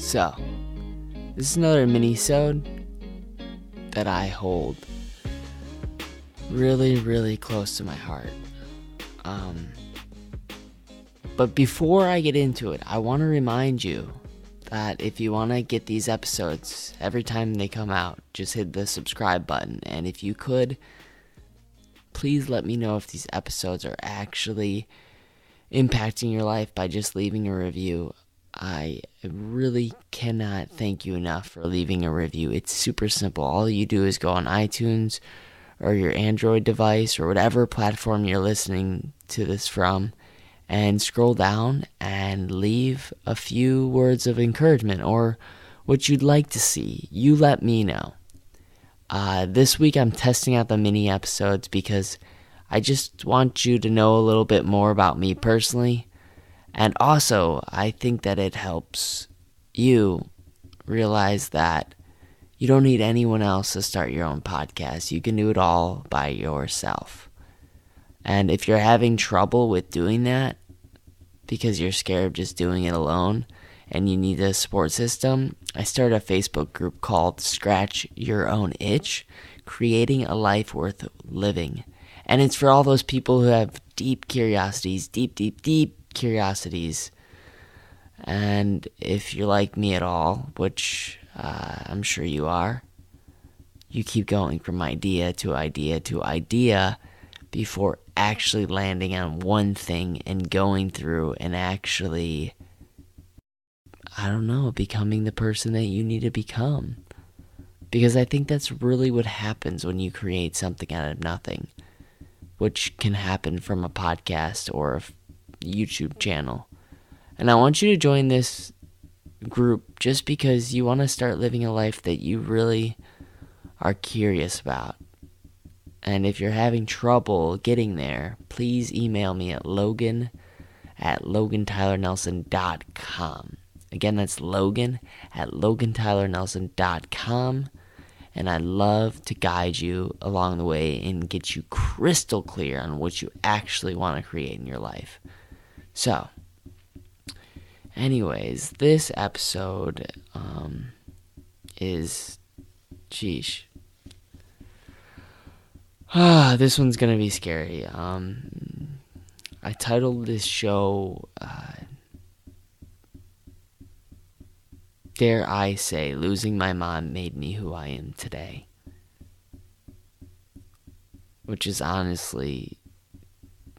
So, this is another mini-sode that I hold really, really close to my heart. But before I get into it, I want to remind you that if you want to get these episodes every time they come out, just hit the subscribe button. And if you could, please let me know if these episodes are actually impacting your life by just leaving a review. I really cannot thank you enough for leaving a review. It's super simple. All you do is go on iTunes or your Android device or whatever platform you're listening to this from, and scroll down and leave a few words of encouragement or what you'd like to see. You let me know. This week I'm testing out the mini episodes because I just want you to know a little bit more about me personally. And also, I think that it helps you realize that you don't need anyone else to start your own podcast. You can do it all by yourself. And if you're having trouble with doing that because you're scared of just doing it alone and you need a support system, I started a Facebook group called Scratch Your Own Itch, Creating a Life Worth Living. And it's for all those people who have deep curiosities, deep curiosities. And if you're like me at all, which I'm sure you are, you keep going from idea to idea to idea before actually landing on one thing and going through and actually, becoming the person that you need to become. Because I think that's really what happens when you create something out of nothing, which can happen from a podcast or a YouTube channel. And I want you to join this group just because you want to start living a life that you really are curious about. And if you're having trouble getting there, please email me at logan@logantyler.nelson.com. Again, that's logan@logantyler.nelson.com. And I'd love to guide you along the way and get you crystal clear on what you actually want to create in your life. So, anyways, this episode is, sheesh. This one's gonna be scary. I titled this show, Dare I Say, Losing My Mom Made Me Who I Am Today. Which is honestly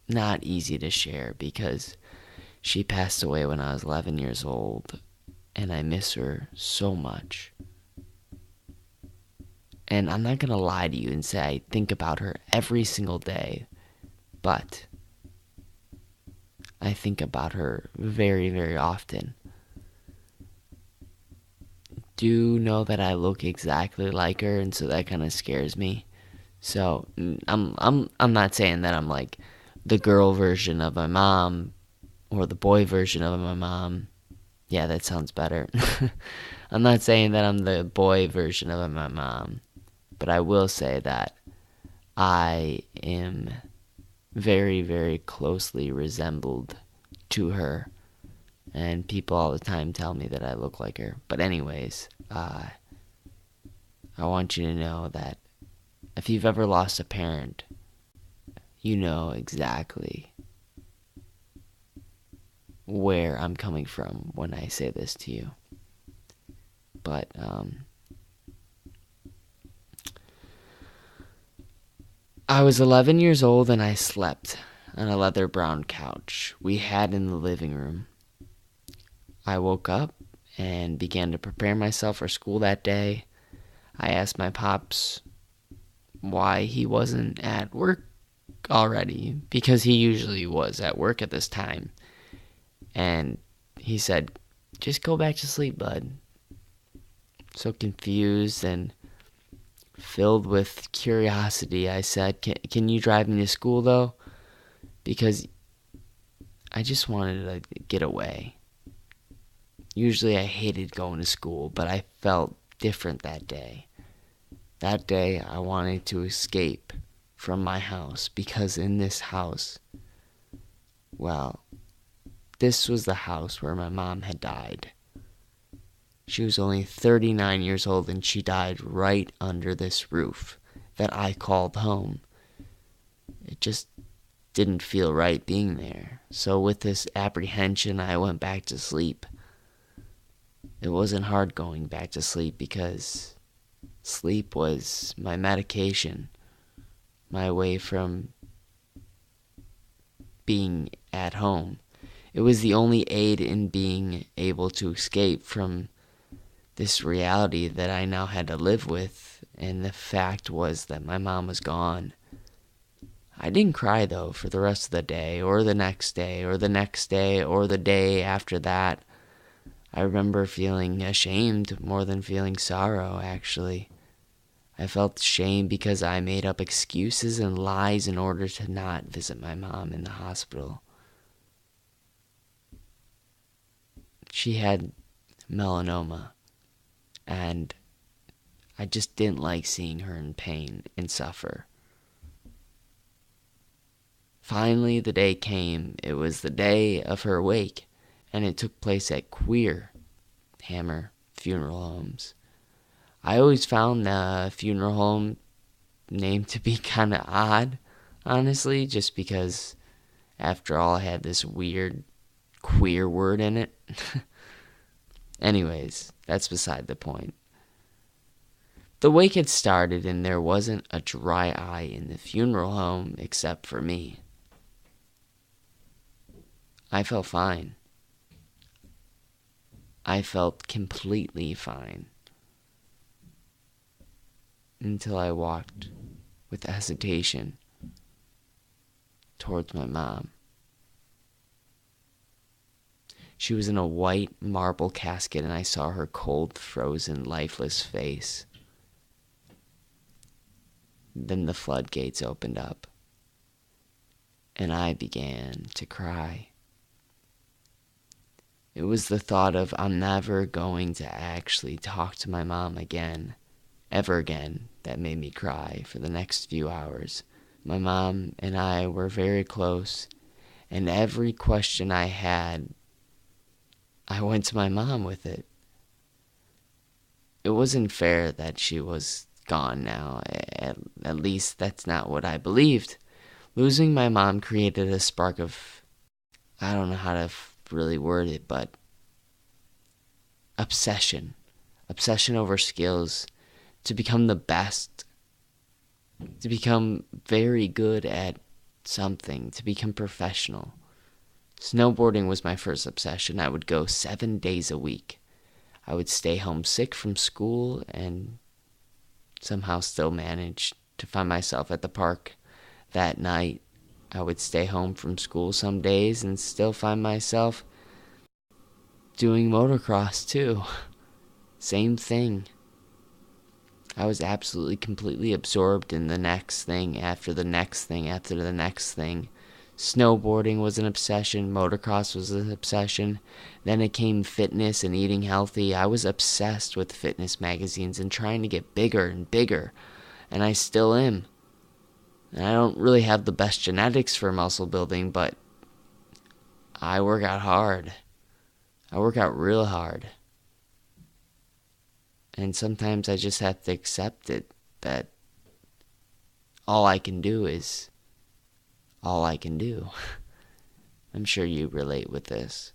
not easy to share because she passed away when I was 11 years old, and I miss her so much. And I'm not going to lie to you and say I think about her every single day, but I think about her very, very often. Do know that I look exactly like her, and so that kind of scares me. So I'm not saying that I'm like the girl version of my mom or the boy version of my mom. Yeah, that sounds better. I'm not saying that I'm the boy version of my mom, but I will say that I am very, very closely resembled to her, and people all the time tell me that I look like her. But anyways, I want you to know that if you've ever lost a parent, you know exactly where I'm coming from when I say this to you. But I was 11 years old and I slept on a leather brown couch we had in the living room. I woke up and began to prepare myself for school that day. I asked my pops why he wasn't at work already, because he usually was at work at this time. And he said, "Just go back to sleep, bud." So confused and filled with curiosity, I said, can you drive me to school though? Because I just wanted to get away. Usually I hated going to school, but I felt different that day. That day I wanted to escape from my house, because in this house, well, this was the house where my mom had died. She was only 39 years old, and she died right under this roof that I called home. It just didn't feel right being there. So with this apprehension, I went back to sleep. It wasn't hard going back to sleep because sleep was my medication, my way from being at home. It was the only aid in being able to escape from this reality that I now had to live with, and the fact was that my mom was gone. I didn't cry, though, for the rest of the day, or the next day, or the next day, or the day after that. I remember feeling ashamed more than feeling sorrow, actually. I felt shame because I made up excuses and lies in order to not visit my mom in the hospital. She had melanoma, and I just didn't like seeing her in pain and suffer. Finally, the day came. It was the day of her wake, and it took place at Queer Hammer Funeral Homes. I always found the funeral home name to be kind of odd, honestly, just because, after all, it had this weird queer word in it. Anyways, that's beside the point. The wake had started, and there wasn't a dry eye in the funeral home except for me. I felt fine. I felt completely fine. Until I walked with hesitation towards my mom. She was in a white marble casket, and I saw her cold, frozen, lifeless face. Then the floodgates opened up, and I began to cry. It was the thought of I'm never going to actually talk to my mom again, ever again, that made me cry for the next few hours. My mom and I were very close, and every question I had, I went to my mom with it. It wasn't fair that she was gone now. At least that's not what I believed. Losing my mom created a spark of, I don't know how to really word it, but obsession over skills, to become the best, to become very good at something, to become professional. Snowboarding was my first obsession. I would go 7 days a week. I would stay home sick from school and somehow still manage to find myself at the park that night. I would stay home from school some days and still find myself doing motocross too. Same thing. I was absolutely, completely absorbed in the next thing after the next thing after the next thing. Snowboarding was an obsession. Motocross was an obsession. Then it came fitness and eating healthy. I was obsessed with fitness magazines and trying to get bigger and bigger. And I still am. And I don't really have the best genetics for muscle building, but I work out hard. I work out real hard. And sometimes I just have to accept it, that all I can do is all I can do. I'm sure you relate with this.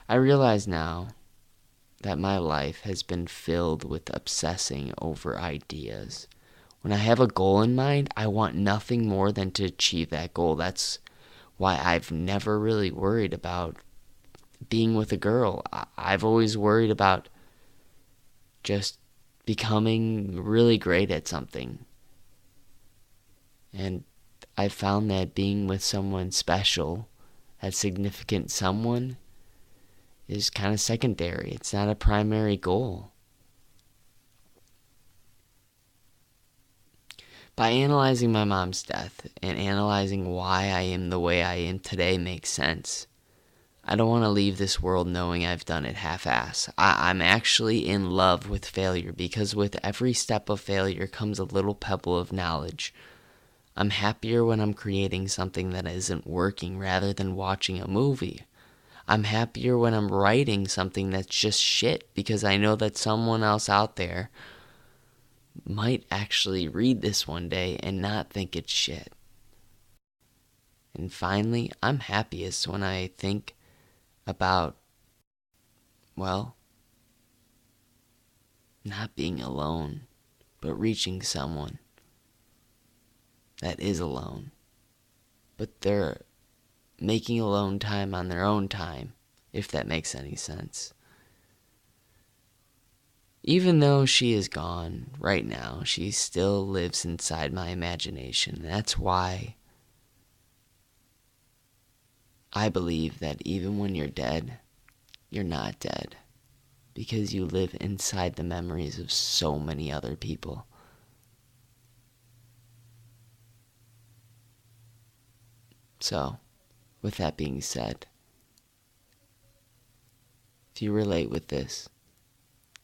I realize now that my life has been filled with obsessing over ideas. When I have a goal in mind, I want nothing more than to achieve that goal. That's why I've never really worried about being with a girl. I've always worried about just becoming really great at something. And I found that being with someone special, that significant someone, is kind of secondary. It's not a primary goal. By analyzing my mom's death and analyzing why I am the way I am today makes sense. I don't want to leave this world knowing I've done it half-ass. I'm actually in love with failure, because with every step of failure comes a little pebble of knowledge. I'm happier when I'm creating something that isn't working rather than watching a movie. I'm happier when I'm writing something that's just shit, because I know that someone else out there might actually read this one day and not think it's shit. And finally, I'm happiest when I think about, well, not being alone, but reaching someone that is alone, but they're making alone time on their own time, if that makes any sense. Even though she is gone right now, she still lives inside my imagination. That's why I believe that even when you're dead, you're not dead, because you live inside the memories of so many other people. So, with that being said, if you relate with this,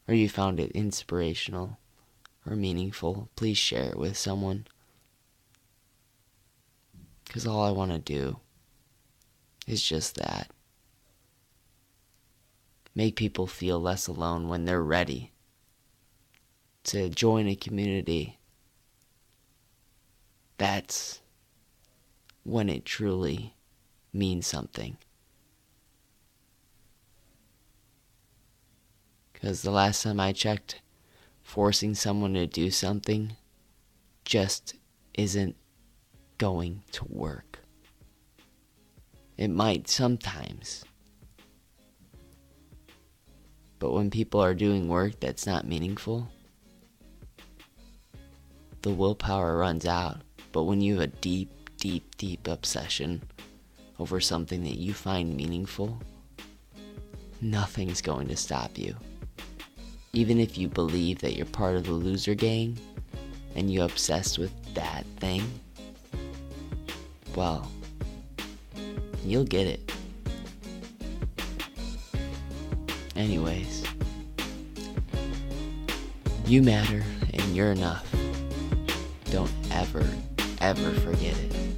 or you found it inspirational or meaningful, please share it with someone. Because all I want to do is just that. Make people feel less alone when they're ready to join a community. That's when it truly means something. Because the last time I checked, forcing someone to do something just isn't going to work. It might sometimes. But when people are doing work that's not meaningful, the willpower runs out. But when you have a deep, deep, deep obsession over something that you find meaningful, nothing's going to stop you. Even if you believe that you're part of the loser gang and you're obsessed with that thing, well, you'll get it. Anyways, you matter and you're enough. Don't ever, ever forget it.